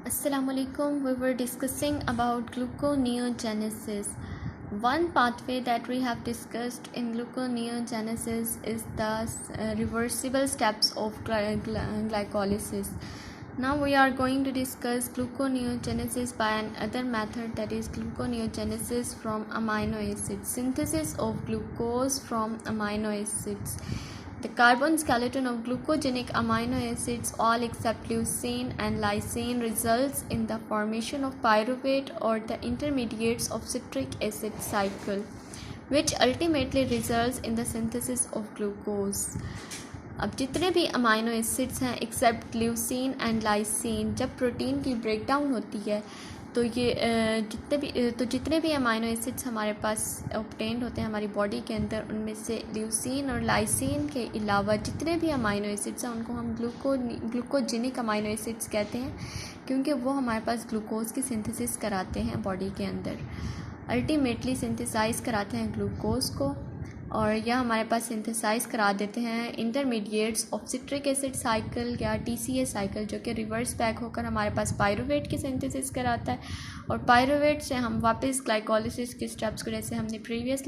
Assalamualaikum. We were discussing about gluconeogenesis. One pathway that we have discussed in gluconeogenesis is the reversible steps of glycolysis. Now we are going to discuss gluconeogenesis by another method, that is gluconeogenesis from amino acids. Synthesis of glucose from amino acids. The carbon skeleton of glucogenic amino acids, all except leucine and lysine, results in the formation of pyruvate or the intermediates of citric acid cycle, which ultimately results in the synthesis of glucose. अब जितने भी amino acids हैं accept leucine and lysine, जब protein की breakdown होती है तो ये जितने भी अमाइनो एसिड्स हमारे पास ऑब्टेन्ड होते हैं हमारी बॉडी के अंदर, उनमें से ल्यूसीन और लाइसीन के अलावा जितने भी अमाइनो एसिड्स हैं उनको हम ग्लूकोजेनिक अमाइनो एसिड्स कहते हैं, क्योंकि वो हमारे पास ग्लूकोज की सिंथेसिस कराते हैं बॉडी के अंदर, अल्टीमेटली सिंथेसाइज कराते हैं ग्लूकोज को, और यह हमारे पास सिंथेसाइज करा देते हैं intermediates of citric acid cycle या TCA साइकिल, जो कि रिवर्स बैक होकर हमारे पास पायरुवेट की सिंथेसिस कराता है, और पायरुवेट से हम वापस ग्लाइकोलिसिस के स्टेप्स को, जैसे हमने प्रीवियस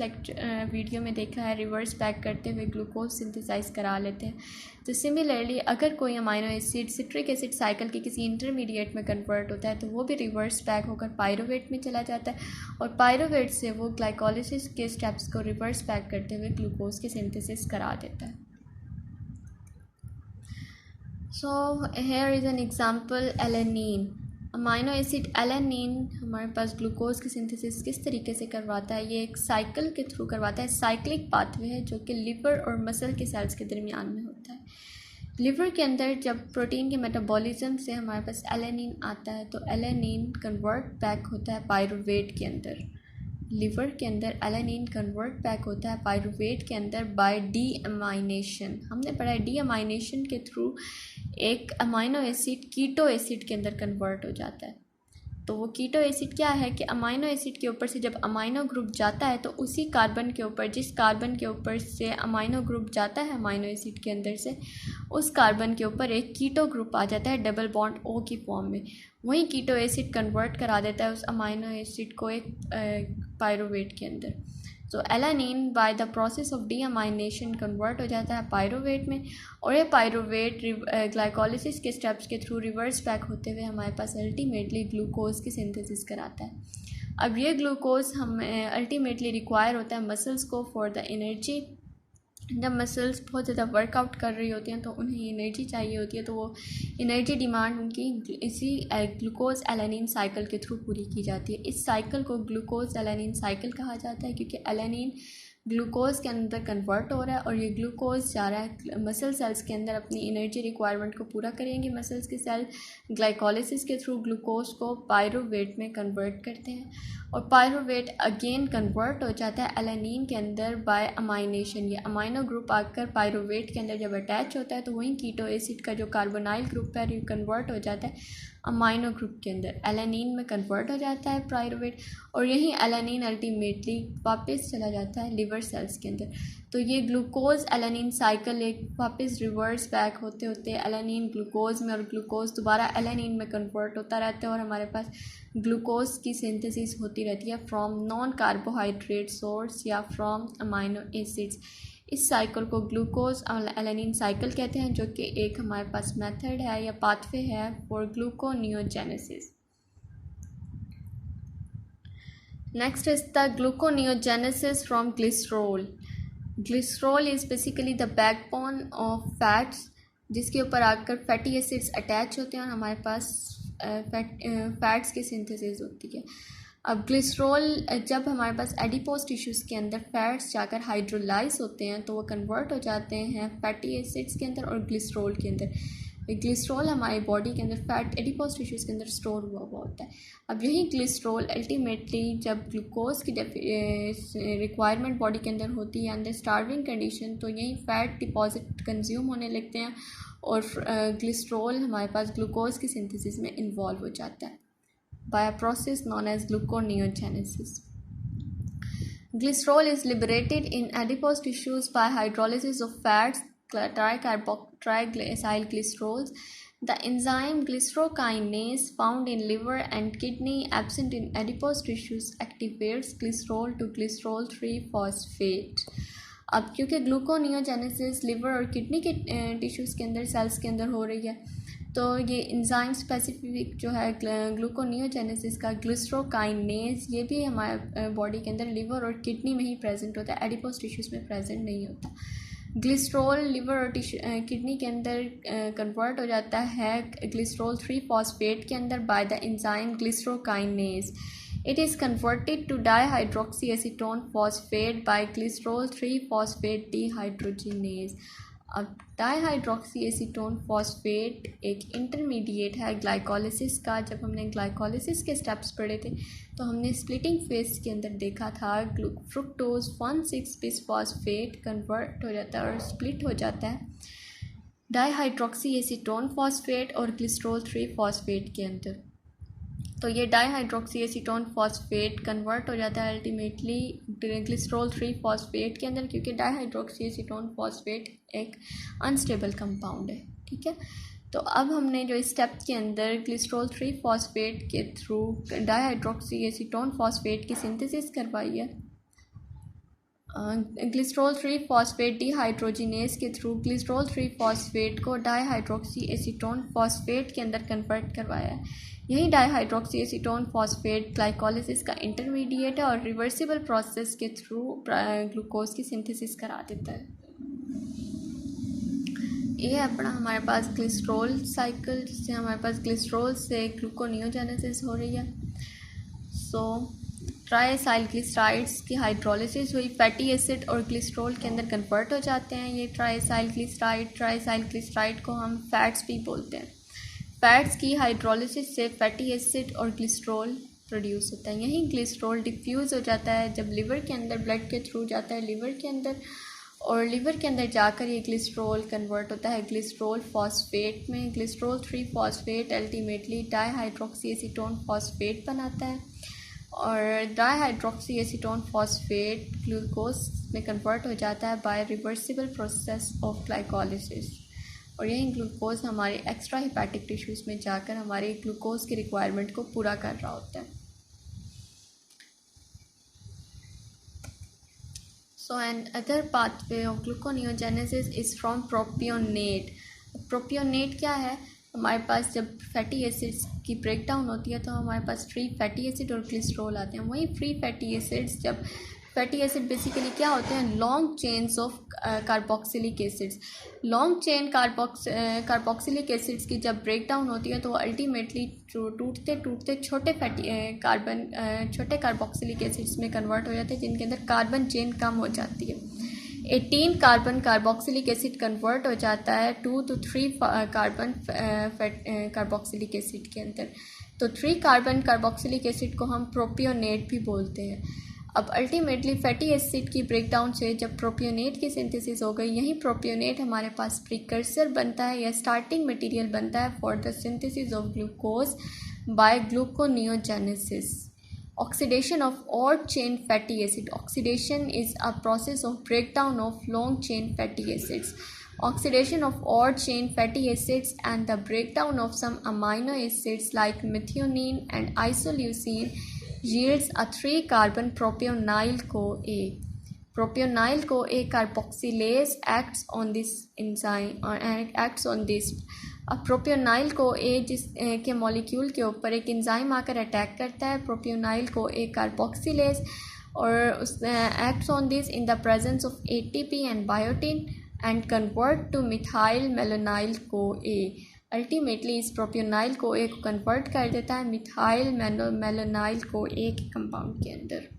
वीडियो में देखा है, रिवर्स बैक करते हुए ग्लूकोज सिंथेसाइज करा लेते हैं। तो सिमिलरली अगर कोई amino acid citric acid cycle के किसी इंटरमीडिएट में कन्वर्ट होता है तो वो भी रिवर्स बैक होकर पायरुवेट में चला जाता है, और पायरुवेट से वो ग्लाइकोलिसिस के स्टेप्स को रिवर्स बैक करते हुए ग्लूकोज की सिंथेसिस करा देता है। So here is an example alanine. Amino acid alanine हमारे पास ग्लूकोज की सिंथेसिस किस तरीके से करवाता है, ये एक साइकिल के थ्रू करवाता है। साइक्लिक पाथवे है जो कि लिवर और मसल के सेल्स के दरमियान में होता है। लिवर के अंदर जब प्रोटीन के मेटाबॉलिज्म से हमारे पास एलेनिन आता है तो एलेनिन कन्वर्ट बैक होता है पायरुवेट के अंदर। लिवर के अंदर एलेनिन कन्वर्ट बैक होता है पायरुवेट के अंदर बाय डीअमाइनेशन। हमने पढ़ा है डीअमाइनेशन के थ्रू एक अमाइनो एसिड कीटो एसिड के अंदर कन्वर्ट हो जाता है। तो वो कीटो एसिड क्या है कि अमाइनो एसिड के ऊपर से जब अमाइनो ग्रुप जाता है तो उसी कार्बन के ऊपर, जिस कार्बन के ऊपर से अमाइनो ग्रुप जाता है अमाइनो एसिड के अंदर से, उस कार्बन के ऊपर एक कीटो ग्रुप आ जाता है डबल बॉन्ड O की फॉर्म में। वही कीटो एसिड कन्वर्ट करा देता है उस अमाइनो एसिड को एक पायरुवेट के अंदर। तो alanine by the process of deamination convert हो जाता है पायरुवेट में, और ये पायरुवेट ग्लाइकोलिसिस के स्टेप्स के थ्रू रिवर्स बैक होते हुए हमारे पास अल्टीमेटली ग्लूकोज की सिंथेसिस कराता है। अब ये ग्लूकोज हमें अल्टीमेटली रिक्वायर होता है मसल्स को फॉर द एनर्जी। जब मसल्स बहुत ज़्यादा वर्कआउट कर रही होती हैं तो उन्हें एनर्जी चाहिए होती है, तो वो एनर्जी डिमांड उनकी इसी ग्लूकोज एलानिन साइकिल के थ्रू पूरी की जाती है। इस साइकिल को ग्लूकोज एलानिन साइकिल कहा जाता है, क्योंकि एलानिन ग्लूकोज के अंदर कन्वर्ट हो रहा है और ये ग्लूकोज जा रहा है मसल सेल्स के अंदर, अपनी एनर्जी रिक्वायरमेंट को पूरा करेंगे मसल्स के सेल। ग्लाइकोलिसिस के थ्रू ग्लूकोज को पायरुवेट में कन्वर्ट करते हैं, और पायरुवेट अगेन कन्वर्ट हो जाता है एलानिन के अंदर बाय अमाइनेशन। ये अमाइनो ग्रुप आकर पायरुवेट के अंदर जब अटैच होता है तो वहीं कीटो एसिड का जो कार्बोनाइल ग्रुप है ये कन्वर्ट हो जाता है अमाइनो ग्रुप के अंदर, एलानिन में कन्वर्ट हो जाता है पायरुवेट, और यही एलानिन अल्टीमेटली वापस चला जाता है लिवर सेल्स के अंदर। तो ये ग्लूकोज एलानिन साइकिल एक वापस रिवर्स बैक होते होते एलानिन ग्लूकोज में और ग्लूकोज दोबारा एलानिन में कन्वर्ट होता रहता है, और हमारे पास ग्लूकोज की सिंथेसिस होती रहती है फ्रॉम नॉन कार्बोहाइड्रेट सोर्स या फ्रॉम अमाइनो एसिड्स। इस साइकिल को ग्लूकोज एलानिन साइकिल कहते हैं, जो कि एक हमारे पास मेथड है या पाथवे है for gluconeogenesis. Next is the gluconeogenesis from glycerol. Glycerol is basically the backbone of fats, जिसके ऊपर आकर फैटी एसिड्स अटैच होते हैं और हमारे पास फैट्स की सिंथेसिस होती है। अब ग्लिसरॉल जब हमारे पास एडिपोज टिश्यूज़ के अंदर फैट्स जाकर हाइड्रोलाइज होते हैं तो वो कन्वर्ट हो जाते हैं फैटी एसिड्स के अंदर और ग्लिसरॉल के अंदर। ग्लिसरॉल हमारी बॉडी के अंदर फैट एडिपोज टिश्यूज़ के अंदर स्टोर हुआ होता है। अब यही ग्लिसरॉल अल्टीमेटली जब ग्लूकोज की रिक्वायरमेंट बॉडी के अंदर होती है अंदर स्टार्विंग कंडीशन, तो यही फैट डिपॉजिट कंज्यूम होने लगते हैं और ग्लिसरॉल हमारे पास ग्लूकोज की सिंथेसिस में इन्वॉल्व हो जाता है by a process known as gluconeogenesis. Glycerol is liberated in adipose tissues by hydrolysis of fats, triglycerol The enzyme glycerokinase found in liver and kidney absent in adipose tissues activates glycerol to glycerol 3-phosphate। अब क्योंकि gluconeogenesis liver और kidney के tissues के अंदर sales के अंदर हो रही है, तो ये एंजाइम स्पेसिफिक जो है ग्लूकोनियोजेनेसिस का ग्लिसरोकाइनेज, ये भी हमारे बॉडी के अंदर लिवर और किडनी में ही प्रेजेंट होता है, एडिपोज टिश्यूज़ में प्रेजेंट नहीं होता। ग्लिसरॉल लिवर और किडनी के अंदर कन्वर्ट हो जाता है ग्लिसरॉल 3-फॉस्फेट के अंदर by the enzyme glycerokinase. It is converted to dihydroxyacetone phosphate by glycerol 3-phosphate dehydrogenase। अब डाईहाइड्रोक्सीएसीटोन फॉस्फेट एक इंटरमीडिएट है ग्लाइकोलिसिस का। जब हमने ग्लाइकोलिसिस के स्टेप्स पढ़े थे तो हमने स्प्लिटिंग फेज के अंदर देखा था फ्रुक्टोज 1,6-बिसफॉस्फेट कन्वर्ट हो जाता है और स्प्लिट हो जाता है डाईहाइड्रोक्सीएसीटोन फॉस्फेट और ग्लिसरॉल 3-फॉस्फेट के अंदर। तो ये डाईहाइड्रोक्सीएसीटोन फॉस्फेट कन्वर्ट हो जाता है अल्टीमेटली ग्लिसरॉल 3-फॉस्फेट के अंदर, क्योंकि डाईहाइड्रोक्सीएसीटोन फॉस्फेट एक अनस्टेबल कंपाउंड है। ठीक है, तो अब हमने जो स्टेप के अंदर ग्लिसरॉल 3-फॉस्फेट के थ्रू डाईहाइड्रोक्सीएसीटोन फॉस्फेट की सिंथेसिस करवाई है, ग्लिसरॉल 3-फॉस्फेट डिहाइड्रोजिनेज के थ्रू ग्लिसरॉल 3-फॉस्फेट को डाईहाइड्रोक्सीएसीटोन फॉस्फेट के अंदर कन्वर्ट करवाया है। यही डाईहाइड्रोक्सीएसीटोन फॉस्फेट ग्लाइकोलिसिस का इंटरमीडिएट है और रिवर्सिबल प्रोसेस के थ्रू ग्लूकोज की सिंथेसिस करा देता है। ये अपना हमारे पास ग्लिसरॉल साइकिल, जिससे हमारे पास ग्लिसरॉल से ग्लूकोनियोजेनेसिस हो रही है। सो ट्राइएसाइलग्लिसराइड्स की हाइड्रोलिसिस हुई, फैटी एसिड और ग्लिसरॉल के अंदर कन्वर्ट हो जाते हैं ये ट्राइएसाइलग्लिसराइड को हम फैट्स भी बोलते हैं। फैट्स की हाइड्रोलिसिस से फैटी एसिड और ग्लिसरॉल प्रोड्यूस होता है। यही ग्लिसरॉल डिफ्यूज़ हो जाता है जब लिवर के अंदर ब्लड के थ्रू जाता है लिवर के अंदर, और लिवर के अंदर जाकर ये ग्लिसरॉल कन्वर्ट होता है ग्लिसरॉल फॉस्फेट में। Glycerol three phosphate ultimately dihydroxyacetone phosphate बनाता है और डाईहाइड्रोक्सीएसीटोन फॉस्फेट ग्लूकोज में कन्वर्ट हो जाता है by reversible process of glycolysis, और यही ग्लूकोज हमारे एक्स्ट्रा हिपैटिक टिश्यूज़ में जाकर हमारे ग्लूकोज की रिक्वायरमेंट को पूरा कर रहा होता है। So another pathway of gluconeogenesis is from propionate. Propionate क्या है? हमारे पास जब फैटी एसिड्स की ब्रेक डाउन होती है तो हमारे पास फ्री फैटी एसिड और ग्लिसरॉल आते हैं। वही फ्री फैटी एसिड्स, जब फैटी एसिड बेसिकली क्या होते हैं? Long chains of carboxylic acids. Long chain carboxylic acids की जब ब्रेक डाउन होती है तो अल्टीमेटली टूटते छोटे छोटे कार्बोक्सिलिक एसिड्स में कन्वर्ट हो जाते हैं, जिनके अंदर कार्बन चेन कम हो जाती है। 18 कार्बन कार्बोक्सिलिक एसिड कन्वर्ट हो जाता है 2 to 3 कार्बन कार्बोक्सिलिक एसिड के अंदर। तो 3 कार्बन कार्बोक्सिलिक एसिड को हम प्रोपियोनेट भी बोलते हैं। अब अल्टीमेटली फैटी एसिड की ब्रेकडाउन से जब प्रोपियोनेट की सिंथेसिस हो गई, यही प्रोपियोनेट हमारे पास प्रिकर्सर बनता है या स्टार्टिंग मटेरियल बनता है for the synthesis of glucose by gluconeogenesis. Oxidation of odd chain fatty acid. Oxidation is a process of breakdown of long chain fatty acids. Oxidation of odd chain fatty acids and the breakdown of some amino acids like methionine and isoleucine yields a 3-carbon propionyl CoA. Propionyl CoA carboxylase acts on this enzyme and acts on this. अब प्रोपियोनाइल को ए जिस के molecule के ऊपर एक enzyme आकर attack करता है, प्रोपियोनाइल को ए कार्बोक्सिलेज, और उस acts on this in the presence of ATP and biotin and convert to methyl malonyl CoA. Ultimately इस प्रोपियोनाइल को ए को कन्वर्ट कर देता है मिथाइल मेलोनाइल को ए के कंपाउंड के अंदर,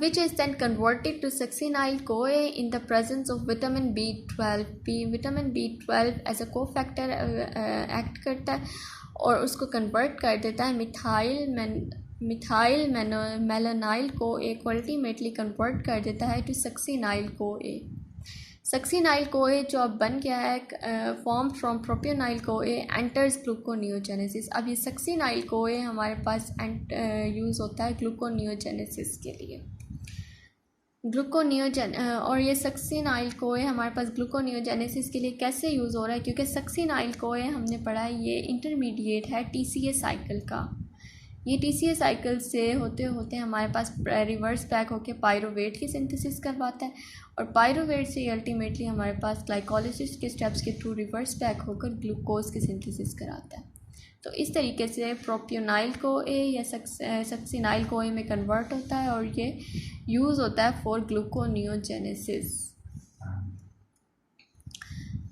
which is then converted to succinyl CoA in the presence of vitamin B12. Vitamin B12 as a cofactor act करता है और उसको convert कर देता है मिथाइल मेलोनाइल CoA को अल्टीमेटली convert कर देता है to succinyl CoA। सक्सिनाइल कोए जो अब बन गया है फॉर्म फ्रॉम प्रोपियोनाइल कोए एंटर्स ग्लूकोनियोजेनेसिस। अब ये सक्सिनाइल कोए हमारे पास यूज़ होता है ग्लूकोनियोजेनेसिस के लिए। ग्लूकोनियोजन और ये सक्सिनाइल कोए हमारे पास ग्लूकोनियोजेनेसिस के लिए कैसे यूज़ हो रहा है, क्योंकि सक्सिनाइल कोए हमने पढ़ा है ये इंटरमीडिएट है टीसीए साइकिल का। ये टीसीए साइकिल से होते होते हमारे पास रिवर्स बैक होकर पायरुवेट की सिंथेसिस करवाता है और पायरुवेट से अल्टीमेटली हमारे पास ग्लाइकोलिसिस के स्टेप्स के थ्रू रिवर्स बैक होकर ग्लूकोज की सिंथेसिस कराता है। तो इस तरीके से प्रोपियोनाइल कोए या सक्सिनाइल कोए में कन्वर्ट होता है और ये यूज़ होता है for gluconeogenesis.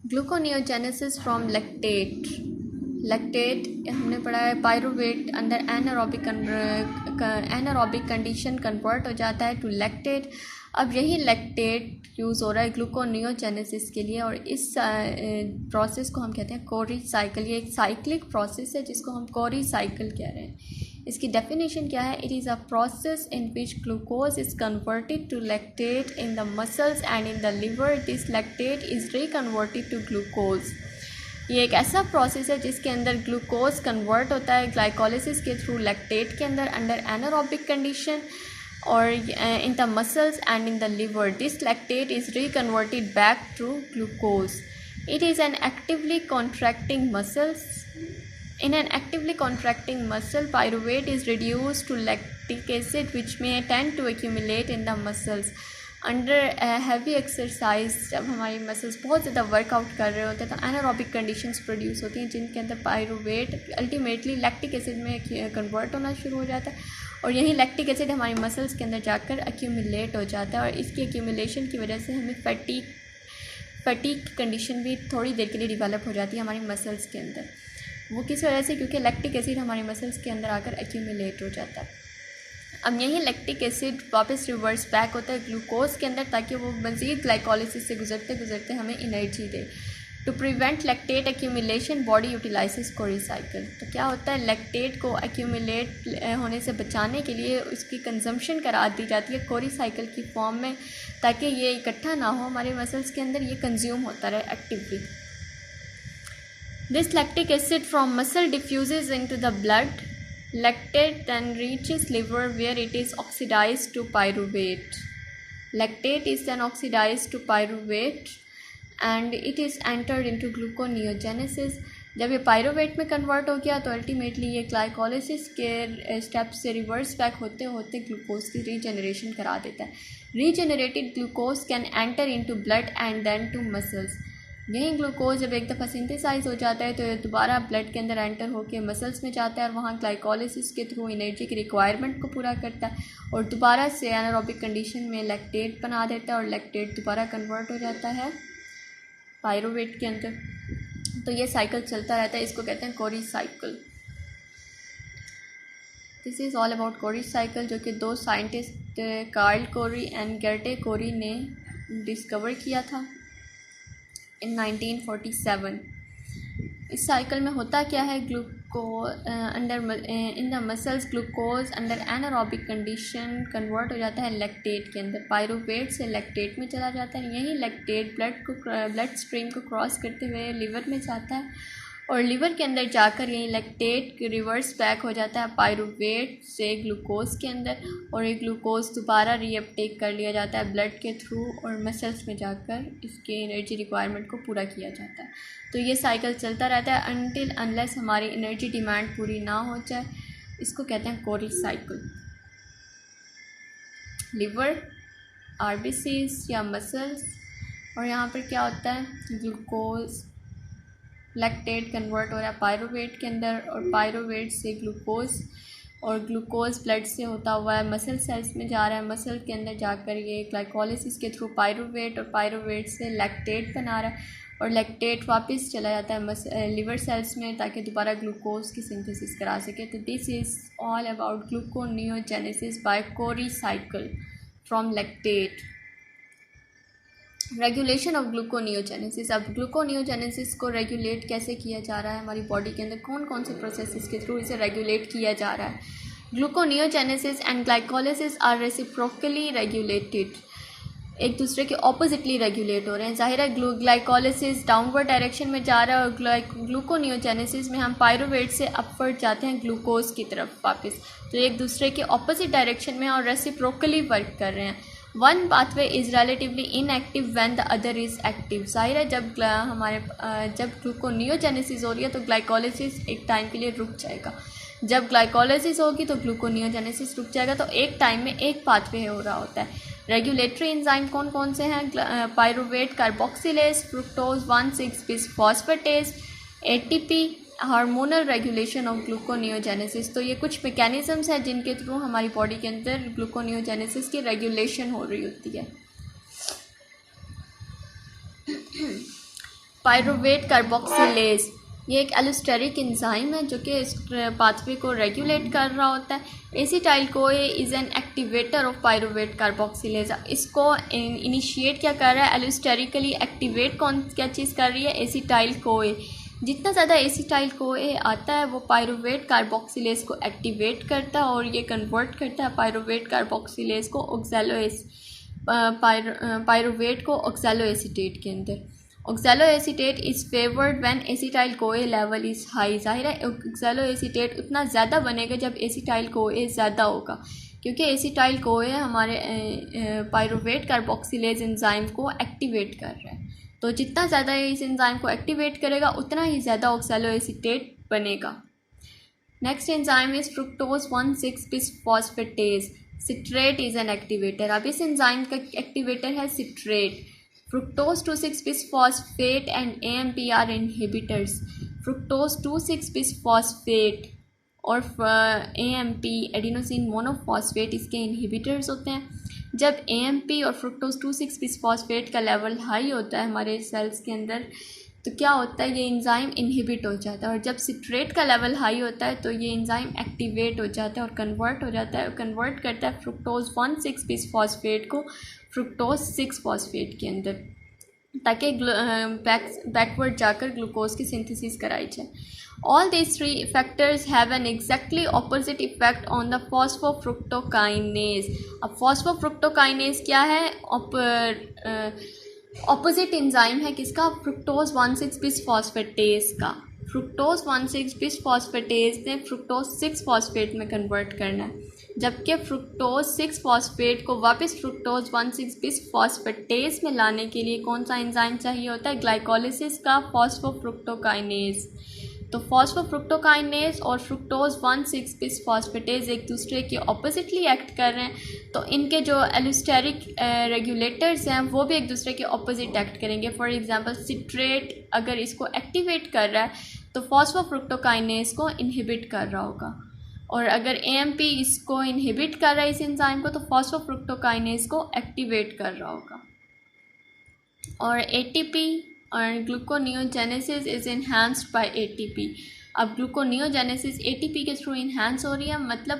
Gluconeogenesis from lactate. Lactate हमने पढ़ा है pyruvate under anaerobic condition convert हो जाता है टू लैक्टेट। अब यही लैक्टेट यूज़ हो रहा है ग्लूकोनियोजेनेसिस के लिए और इस प्रोसेस को हम कहते हैं कोरी साइकिल। ये एक साइक्लिक प्रोसेस है जिसको हम कोरी साइकिल कह रहे हैं। इसकी डेफिनेशन क्या है? It is a process in which glucose is converted to lactate in the muscles and in the liver. This lactate is reconverted to glucose. ये एक ऐसा प्रोसेस है जिसके अंदर ग्लूकोज कन्वर्ट होता है ग्लाइकोलिसिस के थ्रू लैक्टेट के अंदर under anaerobic condition or in the muscles and in the liver. This lactate is reconverted back to glucose. It is an actively contracting muscles. In an actively contracting muscle, pyruvate is reduced to lactic acid which may tend to accumulate in the muscles. Under heavy exercise जब हमारी muscles बहुत ज़्यादा workout कर रहे होते हैं तो anaerobic conditions produce होती हैं जिनके अंदर पायरुवेट अल्टीमेटली लैक्टिक एसिड में कन्वर्ट होना शुरू हो जाता है और यही लैक्टिक एसिड हमारी मसल्स के अंदर जाकर एक्यूमुलेट हो जाता है और इसकी एक्यूमुलेशन की वजह से हमें फटीग कंडीशन भी थोड़ी देर के लिए डिवेलप हो जाती है हमारी मसल्स के अंदर। वो किस वजह से? क्योंकि लैक्टिक एसिड हमारी मसल्स के अंदर आकर एक्यूमुलेट हो जाता है। अब यही लैक्टिक एसिड वापस रिवर्स बैक होता है ग्लूकोज के अंदर ताकि वो मज़ीद ग्लाइकोलिसिस से गुजरते गुजरते हमें एनर्जी दे। To prevent lactate accumulation body utilises Cori cycle. तो क्या होता है? लैक्टेट को एक्यूमुलेट होने से बचाने के लिए उसकी कंजम्पशन करा दी जाती है कोरी साइकिल की फॉर्म में ताकि ये इकट्ठा ना हो हमारे मसल्स के अंदर, ये कंज्यूम होता रहे actively. This lactic acid from muscle diffuses into the blood. Lactate then reaches liver where it is oxidized to pyruvate. Lactate is then oxidized to pyruvate and it is entered into gluconeogenesis. जब ये pyruvate में convert हो गया तो ultimately ये glycolysis के step से reverse back होते होते ग्लूकोज की रीजनरेशन करा देता है. Regenerated glucose can enter into blood and then to muscles. यही ग्लूकोज जब एक दफ़ा सिंथेसाइज हो जाता है तो ये दोबारा ब्लड के अंदर एंटर होकर मसल्स में जाता है और वहाँ ग्लाइकोलिसिस के थ्रू एनर्जी की रिक्वायरमेंट को पूरा करता है और दोबारा से एनारोबिक कंडीशन में लैक्टेट बना देता है और लैक्टेट दोबारा कन्वर्ट हो जाता है पायरुवेट के अंदर. तो ये साइकिल चलता रहता है, इसको कहते हैं Cori cycle. This is all about Cori cycle जो कि दो scientist Carl Cori and Gerty Cori ने डिस्कवर किया था इन 1947. इस साइकिल में होता क्या है? इन the muscles glucose under anaerobic condition convert हो जाता है लैक्टेट के अंदर. पायरुवेट से लैक्टेट में चला जाता है. यही लैक्टेट ब्लड स्ट्रीम को क्रॉस करते हुए लिवर में जाता है और लिवर के अंदर जाकर यही लैक्टेट रिवर्स बैक हो जाता है पायरुवेट से ग्लूकोज के अंदर और ये ग्लूकोज दोबारा रीअपटेक कर लिया जाता है ब्लड के थ्रू और मसल्स में जाकर इसके एनर्जी रिक्वायरमेंट को पूरा किया जाता है. तो ये साइकिल चलता रहता है अनटिल अनलेस हमारी एनर्जी डिमांड पूरी ना हो जाए. इसको कहते हैं कोरी साइकिल. लिवर, आरबीसीज या मसल्स और यहाँ पर क्या होता है? ग्लूकोज लैक्टेट कन्वर्ट हो रहा है पायरुवेट के अंदर और पायरुवेट से ग्लूकोज और ग्लूकोज ब्लड से होता हुआ है मसल सेल्स में जा रहा है. मसल के अंदर जाकर ये ग्लाइकोलिसिस के थ्रू पायरुवेट और पायरुवेट से लैक्टेट बना रहा है और लैक्टेट वापस चला जाता है लिवर सेल्स में ताकि दोबारा ग्लूकोज की सिंथेसिस करा सके. तो this is all about gluconeogenesis by Cori cycle from lactate. Regulation of gluconeogenesis. अब ग्लूकोनियोजेनेसिस को रेगुलेट कैसे किया जा रहा है हमारी बॉडी के अंदर, कौन कौन से प्रोसेसेस के थ्रू इसे रेगुलेट किया जा रहा है? Gluconeogenesis and glycolysis are reciprocally regulated. एक दूसरे के ऑपोजिटली रेगुलेट हो रहे हैं. जाहिर है ग्लाइकोलिसिस डाउनवर्ड डायरेक्शन में जा रहा है और ग्लूकोनियोजेनेसिस में हम पायरुवेट से अपवर्ड जाते हैं ग्लूकोज की तरफ वापस. तो एक दूसरे के ऑपोजिट डायरेक्शन में और रेसिप्रोकली वर्क कर रहे हैं. One pathway is relatively inactive when the other is active. ज़ाहिर है जब जब ग्लूकोनियोजेनेसिस हो रही है तो ग्लाइकोलिसिस एक टाइम के लिए रुक जाएगा। जब ग्लाइकोलिसिस होगी तो ग्लूकोनियोजेनेसिस रुक जाएगा। तो एक टाइम में एक पाथवे हो रहा होता है। रेगुलेटरी एंजाइम कौन कौन से हैं? Pyruvate carboxylase, fructose 1,6-bis phosphatase, ATP, hormonal regulation of gluconeogenesis. तो ये कुछ मैकेनिज़म्स हैं जिनके थ्रू हमारी बॉडी के अंदर ग्लूकोनियोजेनेसिस की रेगुलेशन हो रही होती है। पायरुवेट कार्बोक्सिलेज ये एक एलोस्टेरिक एंजाइम है जो कि इस पाथवे को रेगुलेट कर रहा होता है। Acetyl CoA is an activator of pyruvate carboxylase. इसको इनिशिएट क्या कर रहा है? एलोस्टेरिकली एक्टिवेट क्या चीज़ कर रही है? Acetyl CoA. जितना ज़्यादा एसिटाइल कोए आता है वो पायरुवेट कार्बोक्सिलेज को एक्टिवेट करता है और ये कन्वर्ट करता है पायरुवेट कार्बोक्सिलेज को पायरुवेट को ऑक्सैलो एसीटेट के अंदर। Oxalo acetate is favoured when acetyl CoA level is high. ज़ाहिर है ऑक्सैलो एसीटेट उतना ज़्यादा बनेगा जब एसिटाइल कोए ज़्यादा होगा, क्योंकि एसिटाइल कोए हमारे पायरुवेट कार्बोक्सिलेज एंजाइम को एक्टिवेट कर रहा है। तो जितना ज़्यादा इस एंजाइम को एक्टिवेट करेगा उतना ही ज़्यादा ऑक्सैलो एसीटेट बनेगा। Next enzyme is fructose 1,6-bis phosphatase. Citrate is an activator. अब इस एंजाइम का एक्टिवेटर है citrate. Fructose 2,6-bis phosphate and AMP are inhibitors. Fructose 2,6-bis phosphate और AMP एडिनोसिन मोनोफॉस्फेट इसके इनहिबिटर्स होते हैं। जब AMP और फ्रुक्टोज 2,6-bis phosphate का लेवल हाई होता है हमारे सेल्स के अंदर तो क्या होता है? ये एंजाइम इनहिबिट हो जाता है। और जब सिट्रेट का लेवल हाई होता है तो ये एंजाइम एक्टिवेट हो जाता है और कन्वर्ट हो जाता है, कन्वर्ट करता है फ्रुक्टोज 1,6-bis phosphate को फ्रुक्टोज 6 फॉस्फेट के अंदर, ताकि बैकवर्ड जाकर ग्लूकोज की सिंथेसिस कराई जाए। All these three factors have an exactly opposite effect on the phosphofructokinase. अब फॉस्फोफ्रुक्टोकाइनेज क्या है? ऑपोजिट एंजाइम है किसका? फ्रुक्टोज 1,6-bis फॉस्फेटेज का। फ्रुक्टोज 1,6-bis फॉस्फेटेज ने फ्रुक्टोज 6 फॉस्फेट में कन्वर्ट करना है, जबकि फ्रुक्टोज 6 फॉस्फेट को वापस फ्रुक्टोज 1,6-bis फॉस्फेटेज में लाने के लिए कौन सा एंजाइम चाहिए होता है? ग्लाइकोलिसिस का फॉस्फोफ्रुक्टोकाइनेज। तो फॉस्फोफ्रुक्टोकाइनेज और फ्रुक्टोज 1,6-bis फॉस्फेटेज एक दूसरे के ऑपोजिटली एक्ट कर रहे हैं, तो इनके जो एलोस्टेरिक रेगुलेटर्स हैं वो भी एक दूसरे के ऑपोजिट एक्ट करेंगे। फॉर एग्जांपल सिट्रेट अगर इसको एक्टिवेट कर रहा है तो फॉस्फोफ्रुक्टोकाइनेज को इनहिबिट कर रहा होगा, और अगर AMP इसको इनहिबिट कर रहा है इस एंजाइम को तो फॉस्फोफ्रुक्टोकाइनेज को एक्टिवेट कर रहा होगा। और ATP और gluconeogenesis is enhanced by ATP। अब ग्लूकोनियोजेनेसिस ATP के थ्रू इन्हांस हो रही है, मतलब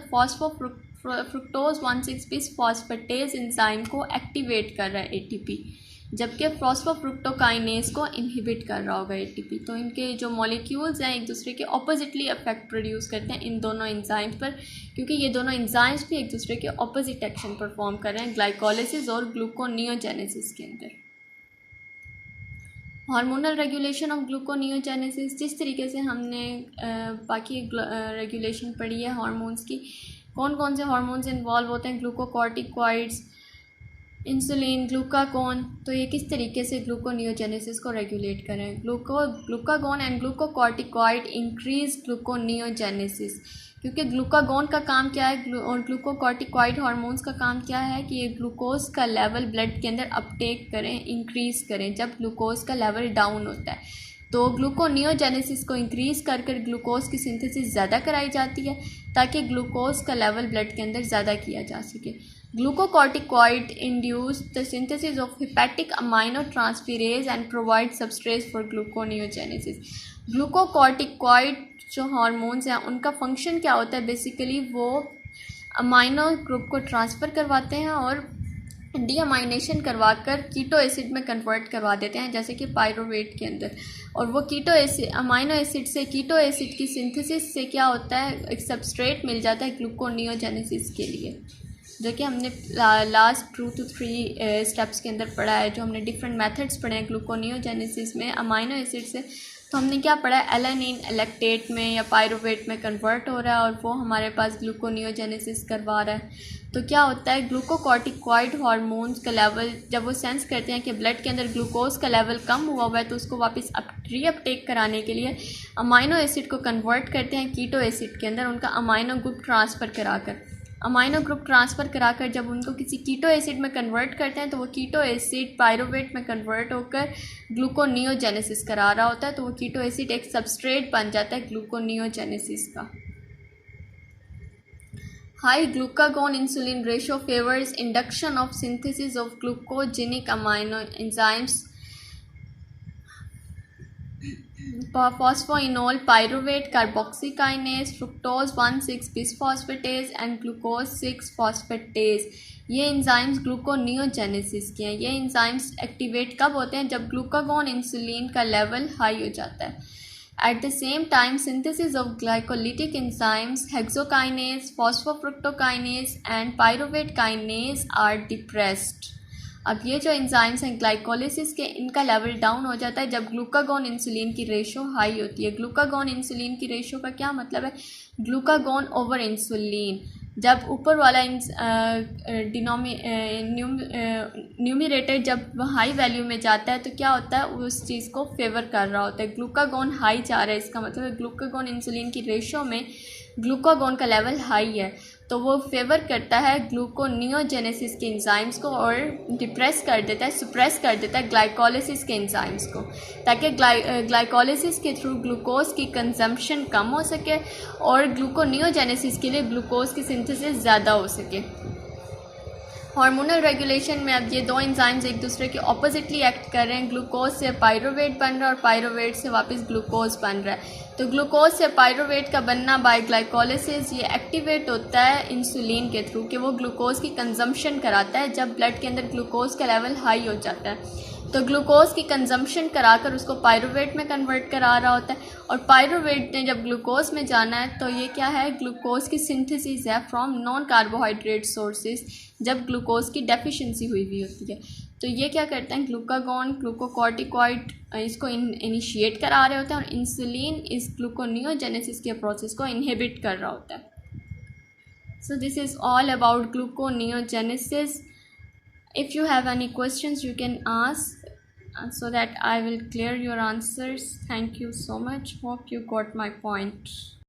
फ्रुक्टोज 1,6-bis फॉस्फेटेज एंजाइम को एक्टिवेट कर रहा है ATP, जबकि फॉस्फोफ्रुक्टोकाइनेज को इनहिबिट कर रहा होगा ATP। तो इनके जो मॉलिक्यूल्स हैं एक दूसरे के ऑपोजिटली इफेक्ट प्रोड्यूस करते हैं इन दोनों एंजाइम्स पर, क्योंकि ये दोनों एंजाइम्स भी एक दूसरे के ऑपोजिट एक्शन परफॉर्म कर रहे हैं ग्लाइकोलिसिस और ग्लूकोनियोजेनेसिस के अंदर। हार्मोनल रेगुलेशन ऑफ ग्लूकोनियोजेनेसिस, जिस तरीके से हमने बाकी रेगुलेशन पढ़ी है हार्मोन्स की, कौन कौन से हार्मोन्स इन्वॉल्व होते हैं? Glucocorticoids, insulin, glucagon. तो ये किस तरीके से ग्लूकोनियोजेनेसिस को रेगुलेट करें? Glucagon and glucocorticoid increase gluconeogenesis, क्योंकि ग्लूकागोन का काम क्या है और ग्लूकोकॉर्टिकॉइड हार्मोन्स का काम क्या है कि ये ग्लूकोज का लेवल ब्लड के अंदर अपटेक करें, इंक्रीज़ करें जब ग्लूकोज का लेवल डाउन होता है। तो ग्लूकोनियोजेनेसिस को इंक्रीज़ कर ग्लूकोज की सिंथेसिस ज़्यादा कराई जाती है ताकि ग्लूकोज का लेवल ब्लड के अंदर ज़्यादा किया जा सके। Glucocorticoid induce the synthesis of hepatic aminotransferase and provide substrate for gluconeogenesis. Glucocorticoid जो हार्मोन्स हैं उनका फंक्शन क्या होता है? बेसिकली वो अमाइनो ग्रुप को ट्रांसफ़र करवाते हैं और डीअमाइनेशन करवाकर कीटो एसिड में कन्वर्ट करवा देते हैं, जैसे कि पायरुवेट के अंदर। और वो कीटो एसिड अमाइनो एसिड से कीटो एसिड की सिंथेसिस से क्या होता है? एक सबस्ट्रेट मिल जाता है ग्लूकोनियोजेनेसिस के लिए, जो कि हमने लास्ट 2 to 3 स्टेप्स के अंदर पढ़ा है, जो हमने डिफरेंट मेथड्स पढ़े हैं ग्लूकोनियोजेनेसिस में अमाइनो एसिड से। तो हमने क्या पढ़ा है, एलेनिन लैक्टेट में या पायरुवेट में कन्वर्ट हो रहा है और वो हमारे पास ग्लूकोनियोजेनेसिस करवा रहा है। तो क्या होता है, ग्लूकोकॉर्टिकॉइड हार्मोन्स का लेवल जब वो सेंस करते हैं कि ब्लड के अंदर ग्लूकोज का लेवल कम हुआ हुआ है, तो उसको वापस रीअपटेक कराने के लिए अमाइनो एसिड को कन्वर्ट करते हैं कीटो एसिड के अंदर, उनका अमाइनो ग्रुप ट्रांसफ़र कराकर जब उनको किसी कीटो एसिड में कन्वर्ट करते हैं तो वो कीटो एसिड पायरुवेट में कन्वर्ट होकर ग्लूकोनियोजेनेसिस करा रहा होता है। तो वो कीटो एसिड एक सबस्ट्रेट बन जाता है ग्लूकोनियोजेनेसिस का। High glucagon insulin ratio favours induction of synthesis of glucogenic amino enzymes phosphoenol pyruvate carboxykinase fructose 1,6 bisphosphatase and glucose 6 phosphatase। ये इंजाइम्स ग्लूकोनियोजेनेसिस के हैं। ये इंजाइम्स एक्टिवेट कब होते हैं, जब ग्लूकागोन इंसुलिन का लेवल हाई हो जाता है। At the same time synthesis of glycolytic enzymes hexokinase phosphofructokinase and pyruvate kinase are depressed. अब ये जो एंजाइम्स हैं ग्लाइकोलिसिस के, इनका लेवल डाउन हो जाता है जब ग्लूकागोन इंसुलिन की रेशो हाई होती है। ग्लूकागोन इंसुलिन की रेशो का क्या मतलब है, ग्लूकागोन ओवर इंसुलिन। जब ऊपर वाला न्यूमिरेटर जब हाई वैल्यू में जाता है तो क्या होता है, उस चीज़ को फेवर कर रहा होता है। ग्लूकागोन हाई जा रहा है, इसका मतलब है ग्लूकागोन इंसुलिन की रेशो में ग्लूकागोन का लेवल हाई है, तो वो फेवर करता है ग्लूकोनियोजेनेसिस के एंजाइम्स को और डिप्रेस कर देता है, सुप्रेस कर देता है ग्लाइकोलिसिस के एंजाइम्स को, ताकि ग्लाइकोलिसिस के थ्रू ग्लूकोज की कंजम्पशन कम हो सके और ग्लूकोनियोजेनेसिस के लिए ग्लूकोज की सिंथेसिस ज़्यादा हो सके। हार्मोनल रेगुलेशन में अब ये दो एंजाइम्स एक दूसरे के ऑपोजिटली एक्ट कर रहे हैं। ग्लूकोज से पायरुवेट बन रहा है और पायरुवेट से वापस ग्लूकोज बन रहा है। तो ग्लूकोज से पायरुवेट का बनना बाय ग्लाइकोलिसिस ये एक्टिवेट होता है इंसुलिन के थ्रू कि वो ग्लूकोज की कंजम्पशन कराता है जब ब्लड के अंदर ग्लूकोज का लेवल हाई हो जाता है। तो ग्लूकोज की कंजम्पशन कराकर उसको पायरुवेट में कन्वर्ट करा रहा होता है और पायरुवेट ने जब ग्लूकोज में जाना है तो ये क्या है, ग्लूकोज की सिंथेसिस है फ्रॉम नॉन कार्बोहाइड्रेट सोर्सेज जब ग्लूकोज की डेफिशिएंसी हुई होती है। तो ये क्या करते हैं, ग्लूकागॉन ग्लूकोकॉर्टिकॉइड इसको इनिशिएट करा रहे होते हैं और इंसुलिन इस ग्लूकोनियोजेनेसिस के प्रोसेस को इनहिबिट कर रहा होता है। So this is all about gluconeogenesis. If you have any questions you can ask so that I will clear your answers. Thank you so much. Hope you got my point.